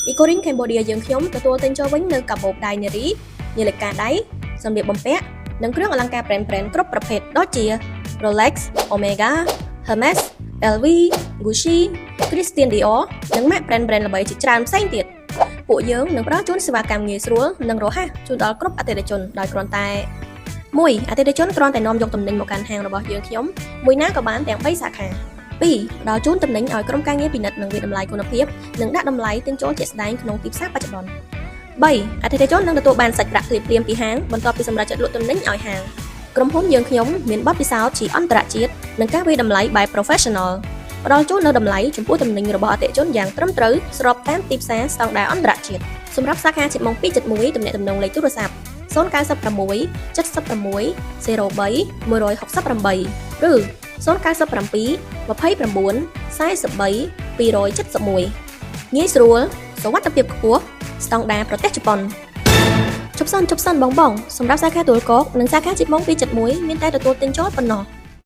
Ecoring Cambodia យើងខ្ញុំទទួលទិញចូលវិញនៅកាបូបដៃនារីនាឡិកាដៃសម្លៀកបំពាក់និងគ្រឿងអលង្ការ brand គ្រប់ប្រភេទដូចជា Rolex, Omega, Hermes, LV, Gucci, Christian Dior និង MAC brand ល្បីជាច្រើនផ្សេងទៀតពួកយើងនឹងផ្ដល់ជូនសេវាកម្មងាយស្រួលនិងរហ័សជូនដល់គ្រប់អតិថិជនដោយគ្រាន់តែ1អតិថិជនគ្រាន់តែនាំយកទំនិញមកកាន់ហាងរបស់យើងខ្ញុំមួយណាក៏បានទាំង3សាខា2ផ្ដល់ជូនទំនិញឲ្យក្រុមការងារពិនិត្យនិងវិតម្លៃគុណភាពនិងដាក់តម្លៃទិញចូលជាក់ស្ដែងក្នុងទីផ្សារបច្ចុប្បន្ន3អតិថិជននឹងទទួលបានសាច់ប្រាក់ភ្លាមៗពីហាងបន្ទាប់ពីសម្រេចចិត្តលក់ទំនិញឲ្យហាងក្រុមហ៊ុនយើងខ្ញុំមានបទពិសោធន៍ជាអន្តរជាតិនិងការវិតម្លៃបែប professional ផ្ដល់ជូននូវតម្លៃចំពោះទំនិញរបស់អតិថិជនយ៉ាងត្រឹមត្រូវស្របតាមទីផ្សារស្តង់ដារអន្តរជាតិសម្រាប់សាខាជាតិម៉ុង271ទំនាក់ទំនងលេខទូរស័ព្ទ096 76 03 168ឬ097 29 43 271ងាយស្រួលសុវត្ថិភាពខ្ពស់ស្តង់ដារប្រទេសជប៉ុនជប់សិនបងសម្រាប់សាខាទួលគោកនិងសាខាជាតិម៉ុង271មានតែទទួលទិញចូលប៉ុណ្ណោះ